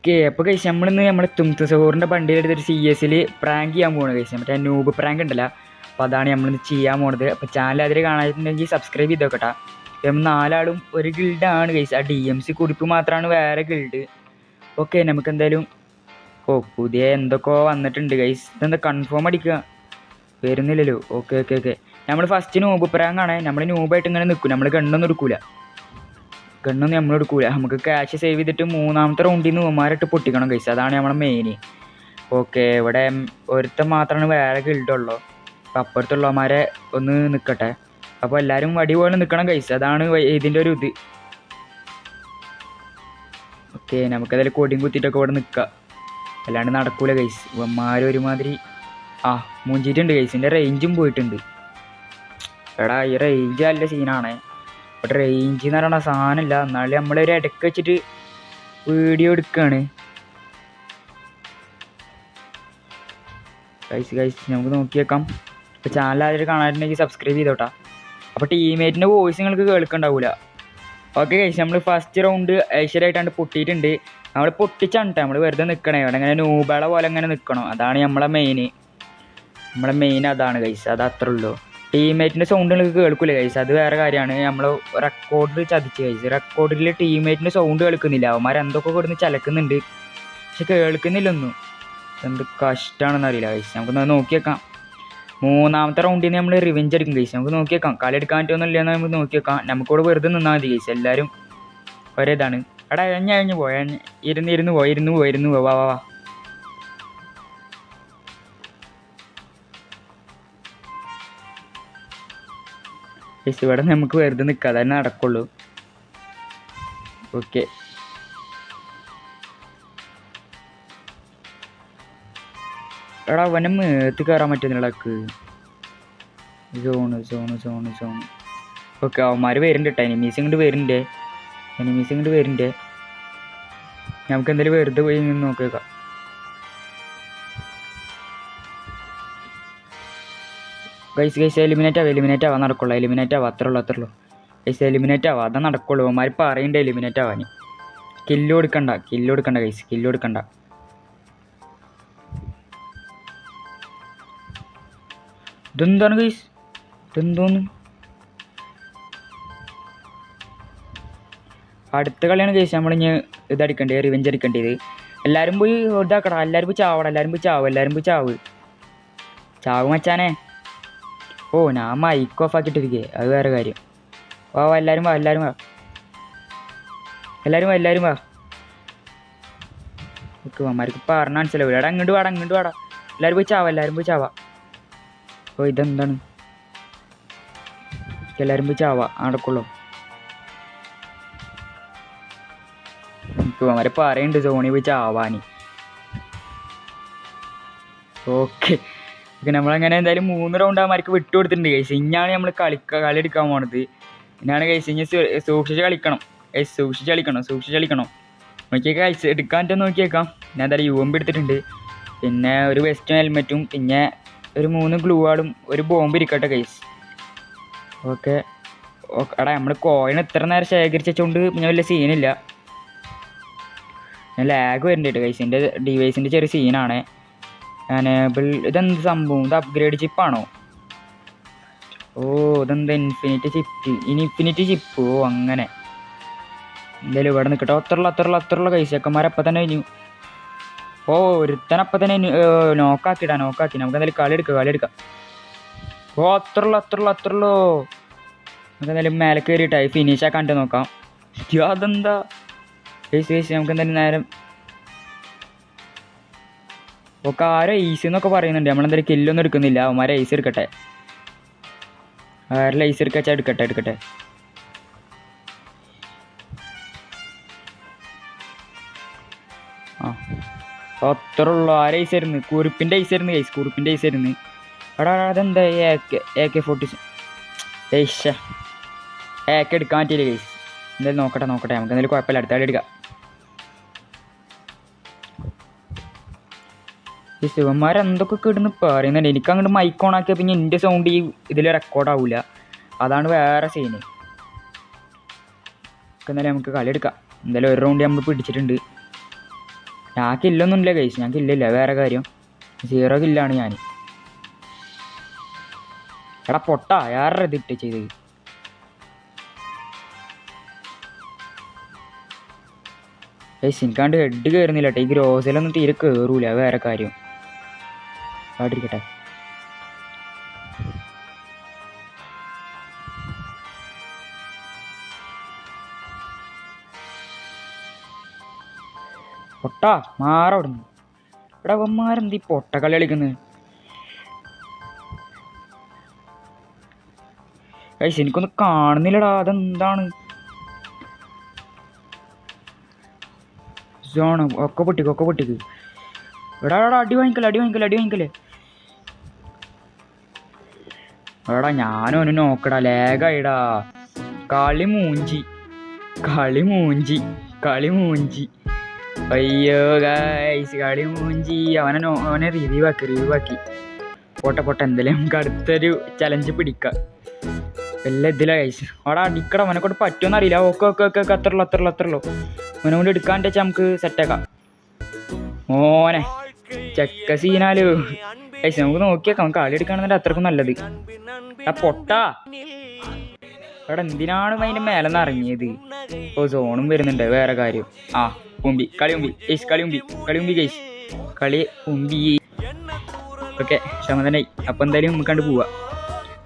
Okay അപ്പോൾ കഴിച്ച് നമ്മളിന്ന് നമ്മുടെ തുംസോറിൻ്റെ വണ്ടിയിലെടുത്തൊരു CS പ്രാങ്ക് ചെയ്യാൻ പോകണം കഴിച്ച് മറ്റേ നൂബ് പ്രാങ്ക് ഉണ്ടല്ലോ. അപ്പോൾ അതാണ് നമ്മളിന്ന് ചെയ്യാൻ പോണത്. അപ്പോൾ ചാനൽ അതിൽ കാണാതിട്ടുണ്ടെങ്കിൽ സബ്സ്ക്രൈബ് ചെയ്ത് നോക്കട്ടെ. നമ്മൾ 4 ആളും ഒരു ഗിൽഡാണ് കഴിച്ച്. ആ DMC കുറിപ്പ് മാത്രമാണ് വേറെ ഗിൽഡ്. ഓക്കെ നമുക്ക് എന്തായാലും പുതിയ എന്തൊക്കെ വന്നിട്ടുണ്ട് ഗൈസ്. ഇതെന്താ കൺഫേം അടിക്കുക വരുന്നില്ലല്ലോ. ഓക്കെ ഓക്കെ ഓക്കെ നമ്മൾ ഫസ്റ്റ് നൂബ് പ്രാങ്കാണ്. നമ്മൾ നൂബായിട്ട് ഇങ്ങനെ നിൽക്കും. നമ്മൾ ഗണ്ണൊന്നും എടുക്കൂല, ഗണ്ണൊന്നും നമ്മൾ എടുക്കൂല. നമുക്ക് ക്യാഷ് സേവ് ചെയ്തിട്ട് 3ാമത്തെ റൗണ്ടിൽ നിന്ന് ഉമാരിട്ട് പൊട്ടിക്കണം ഗൈസ്. അതാണ് നമ്മളെ മെയിൻ. ഓക്കെ ഇവിടെ ഒരുത്തൻ മാത്രമാണ് വേറെ ഗിൽഡുള്ളൂ. അപ്പോൾ അപ്പുറത്തുള്ളവന്മാരെ ഒന്ന് നിൽക്കട്ടെ. അപ്പോൾ എല്ലാവരും വടി പോലെ നിൽക്കണം ഗൈസ്. അതാണ് ഇതിൻ്റെ ഒരു ഇത്. ഓക്കെ നമുക്കതിൽ കൊടിയും കുത്തിയിട്ടൊക്കെ ഇവിടെ നിൽക്കുക. അല്ലാണ്ട് നടക്കൂല ഗൈസ്. ഉമ്മാർ ഒരുമാതിരി മൂഞ്ചിയിട്ടുണ്ട് ഗൈസ്. ഇതിൻ്റെ റേഞ്ചും പോയിട്ടുണ്ട്. എടാ ഈ റേഞ്ച് നല്ല സീനാണ്. ഇവിടെ റേഞ്ച് എന്ന് പറയുന്ന സാധനമില്ല. എന്നാലും നമ്മളൊരു ഇടയ്ക്ക് വെച്ചിട്ട് വീഡിയോ എടുക്കുകയാണ് ഗൈസ്. നമുക്ക് നോക്കിയേക്കാം. ഇപ്പോൾ ചാനൽ ആദ്യം കാണാറുണ്ടെങ്കിൽ സബ്സ്ക്രൈബ് ചെയ്തോട്ടാ. അപ്പോൾ ടീമേറ്റിൻ്റെ വോയിസ് നിങ്ങൾക്ക് കേൾക്കുന്നുണ്ടാവില്ല. ഓക്കെ ഗൈസ് നമ്മൾ ഫസ്റ്റ് റൗണ്ട് ഐശ്വര്യമായിട്ടാണ്ട് പൊട്ടിയിട്ടുണ്ട്. നമ്മൾ പൊട്ടിച്ചാണ് നമ്മൾ വെറുതെ നിൽക്കണേ. ഇവിടെ ഇങ്ങനെ നൂബള പോലെ ഇങ്ങനെ നിൽക്കണം. അതാണ് നമ്മളെ മെയിൻ അതാണ് ഗൈസ്. അത് അത്രേ ഉള്ളൂ. ടീമേറ്റിൻ്റെ സൗണ്ട് നിങ്ങൾക്ക് കേൾക്കില്ല ഗൈസ്. അത് വേറെ കാര്യമാണ്. നമ്മൾ റെക്കോർഡിൽ ചതിച്ച് ഗൈസ്. റെക്കോർഡിൽ ടീമേറ്റിൻ്റെ സൗണ്ട് കേൾക്കുന്നില്ല. അവന്മാർ എന്തൊക്കെ കൊടുന്ന് ചലക്കുന്നുണ്ട്, പക്ഷെ കേൾക്കുന്നില്ലൊന്നും. എന്ത് കഷ്ടമാണെന്ന് അറിയില്ല ഗൈസ്. നമുക്കൊന്ന് നോക്കിയേക്കാം. 3ാമത്തെ റൗണ്ടിൽ നിന്ന് നമ്മൾ റിവെഞ്ച് അടിക്കും ഗൈസ്. നമുക്ക് നോക്കിയേക്കാം. കളി എടുക്കാൻ പറ്റുമെന്നില്ലെന്ന് നമുക്ക് നോക്കിയേക്കാം. നമുക്കിവിടെ വെറുതെ നിന്നാൽ മതി ഗൈസ്. എല്ലാവരും ഒരേ ഇതാണ്. എടാ കഴിഞ്ഞ് പോയ ഇരുന്ന് പോ വാ വാ. ഗൈസ് ഇവിടെ നമുക്ക് വെറുതെ നിൽക്കാം. അതന്നെ നടക്കുള്ളൂ. ഓക്കെ എടാ അവനെ മേത്ത് കയറാൻ പറ്റുന്നിടക്ക്. സോണ്. ഓക്കെ അവന്മാർ വരുന്നുണ്ട് കേട്ടോ. എനിമീസ് ഇങ്ങോട്ട് വരുന്നുണ്ട്. നമുക്ക് എന്തായാലും വെറുതെ പോയി നിന്ന് നോക്കിയേക്കാം. ഗൈസ് എലിമിനേറ്റ് ആവാൻ നടക്കുള്ളൂ. അത്രേ ഉള്ളൂ ഗൈസ്. എലിമിനേറ്റ് ആവാം അതാ നടക്കുള്ളൂ. അവന്മാർ പറയുന്നുണ്ട് എലിമിനേറ്റ് ആവാൻ. കില്ല് കൊടുക്കണ്ട ഗൈസ്. ഇതെന്താണ് ഗൈസ്? ഇതെന്തോന്ന് അടുത്ത കളിയാണ് ഗൈസ്. നമ്മളിഞ്ഞ് ഇതടിക്കേണ്ടത്, റിവെഞ്ച് അടിക്കേണ്ടത്. എല്ലാവരും പോയി ഇതാക്കടാ. എല്ലാവരും പോയി ചാവ് മച്ചാനെ. ഞാൻ മൈക്ക് ഓഫ് ആക്കിയിട്ടിരിക്കേ. അത് വേറെ കാര്യം. എല്ലാവരും വാ. ഓക്കെ അമ്മമാർക്ക് പറഞ്ഞ മനസ്സിലാവില്ല. എടാ അങ്ങോട്ട് വാടാ. എല്ലാവരും പോയി ചാവാ. ഇതെന്താണ്? എല്ലാവരും പോയി ചാവാ നടക്കുള്ളൂ. അവന്മാരെ പറയുന്നുണ്ട് സോണി പോയി ചാവാനി. ഓക്കെ നമ്മളങ്ങനെ എന്തായാലും 3 റൗണ്ട് അവന്മാർക്ക് വിട്ടു കൊടുത്തിട്ടുണ്ട് ഗൈസ്. ഇനിയാണ് നമ്മൾ കളി എടുക്കാൻ പോണത്. ഇനിയാണ് ഗൈസ്. ഇനി സൂക്ഷിച്ച് കളിക്കണം. നോക്കിയേക്കാം ഗൈസ്. എടുക്കാൻ പറ്റുമോ നോക്കിയേക്കാം. ഞാൻ എന്തായാലും UMP എടുത്തിട്ടുണ്ട്. പിന്നെ ഒരു വെസ്റ്റും ഹെൽമെറ്റും, പിന്നെ ഒരു 3 ഗ്ലൂ വാളും, ഒരു ബോംബ് ഇരിക്കട്ടെ ഗൈസ്. ഓക്കെ എടാ നമ്മൾ കോയിൻ ഇത്ര നേരം ശേഖരിച്ചുകൊണ്ട് പിന്നെ വലിയ സീനില്ല. ഞാൻ ലാഗ് വരുന്നുണ്ട് ഗൈസ്. എൻ്റെ ഡിവൈസിൻ്റെ ചെറിയ സീനാണ്. ഇതെന്ത് സംഭവം? ഇത് അപ്ഗ്രേഡ് ചിപ്പാണോ? ഇതെന്താ ഇൻഫിനിറ്റി ചിപ്പ്? അങ്ങനെ എന്തായാലും ഇവിടെ നിൽക്കട്ടെ. അത്രയുള്ള ഗൈസ്. ചെക്കന്മാരപ്പം തന്നെ കഴിഞ്ഞു. ഒരുത്തനപ്പം തന്നെ നോക്കാക്കി. നമുക്ക് എന്തായാലും കളി എടുക്കാം. അത്രയുള്ളൂ. നമുക്ക് എന്തായാലും മേലെ കയറിയിട്ടായി ഫിനിഷ് ആക്കാണ്ട് നോക്കാം. അതെന്താ ഗൈസ്? നമുക്ക് എന്തായാലും നേരം ആരോ ഈസി എന്നൊക്കെ പറയുന്നുണ്ട്. നമ്മളെന്തായാലും കില്ലൊന്നും എടുക്കുന്നില്ല. അവന്മാരെ ഐസ് എടുക്കട്ടെ. ആരെല്ലാം ഐസ് എടുക്കാച്ചാൽ എടുക്കട്ടെ. അത്രയുള്ളൂ. ഐസായിരുന്നു കുറിപ്പിൻ്റെ ഐസായിരുന്നു ഗൈസ്. എടാ അതെന്താ AK-47 എടുക്കാൻ പറ്റിയില്ല ഗൈസ്. എന്തായാലും നോക്കട്ടെ. നമുക്ക് എന്തായാലും കുഴപ്പമില്ല. അടുത്ത കളി എടുക്കാം. ഈ ശിവന്മാരെന്തൊക്കെ കിടന്ന് പറയുന്നുണ്ട്. എനിക്കങ്ങോട്ട് മൈക്ക് ഓൺ ആക്കിയാൽ പിന്നെ എൻ്റെ സൗണ്ട് ഇതിൽ റെക്കോർഡാവില്ല. അതാണ് വേറെ സീന്. എന്നാലും നമുക്ക് കളി എടുക്കാം. എന്തായാലും ഒരു റൗണ്ട് നമ്മൾ പിടിച്ചിട്ടുണ്ട്. ഞാൻ കില്ലൊന്നുമില്ല ഗൈസ്, ഞാൻ കില്ലില്ല, വേറെ കാര്യം 0 കില്ലാണ് ഞാൻ. എടാ പൊട്ടാ, ആരുടെ ഇതിട്ട് ചെയ്ത് ഗൈസ്? എനിക്കാണ്ട് ഹെഡ് കയറുന്നില്ല കേട്ടോ, ഈ ഗ്രോസിലൊന്നും തീരെ കയറൂല, വേറെ കാര്യം. പാടിരിക്കട്ടെ. പൊട്ടാ മാറവിടുന്ന്. ഇവിടെ അവന്മാരെന്ത് ഈ പൊട്ടക്കളി കളിക്കുന്നത് ഗൈസ്? എനിക്കൊന്നും കാണുന്നില്ലടാ, അതെന്താണ് സോണ്? ഒക്കെ പൊട്ടിക്ക്. എടാ അടി വാങ്ങിക്കല്ലേ. എടാ ഞാനും അവന് നോക്കടാ, ലേഗായിടാ. കളി മൂഞ്ചി. അയ്യോ ഗൈസ്, കളി മൂഞ്ചി. അവനെ റിവ്യൂ ആക്കി. പോട്ടെ, എന്തായാലും നമുക്ക് അടുത്തൊരു ചലഞ്ച് പിടിക്കാം. വല്ല ഇതിലാ ഗൈസ്. അവിടെ അടിക്കണം, അവനെ കൊണ്ട് പറ്റുമെന്ന് അറിയില്ല. ഓക്കെ അത്രയുള്ളൂ. അവനെ കൊണ്ട് എടുക്കാണ്ട് വെച്ചാൽ നമുക്ക് സെറ്റാക്കാം. മോനെ ചെക്ക സീനാലോ ഗൈസ്, നമുക്ക് നോക്കിയേക്കാം. നമുക്ക് കളി എടുക്കുകയാണെന്നുണ്ടെങ്കിൽ അത്രക്കും നല്ലത്. ആ പൊട്ടാ അവിടെ എന്തിനാണ് അതിൻ്റെ മേലെന്ന് ഇറങ്ങിയത്? ഇപ്പോൾ സോണും വരുന്നുണ്ട്, വേറെ കാര്യം. ആ കളി ഉമ്പി ഗൈസ്. ഓക്കെ സമാധാനായി. അപ്പോൾ എന്തായാലും നമുക്ക് കണ്ട് പോവാം.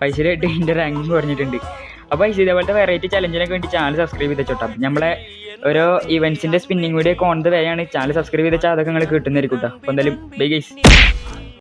പൈസയിലായിട്ട് ഇതിൻ്റെ റാങ്കിങ് കുറഞ്ഞിട്ടുണ്ട്. അപ്പോൾ പൈസ ഇതേപോലത്തെ വെറൈറ്റി ചലഞ്ചിനൊക്കെ വേണ്ടി ചാനൽ സബ്സ്ക്രൈബ് ചെയ്ത് വെച്ചോട്ടാ. നമ്മളെ ഓരോ ഇവൻസിൻ്റെ സ്പിന്നിങ് വീഡിയോ ഒക്കെ ഓൺ ദ വേ ആണ്. ചാനൽ സബ്സ്ക്രൈബ് ചെയ്ത് വെച്ചാൽ അതൊക്കെ നിങ്ങൾ കിട്ടുന്നതായിരിക്കും കേട്ടോ. അപ്പോൾ എന്തായാലും ബൈ ഗൈസ്.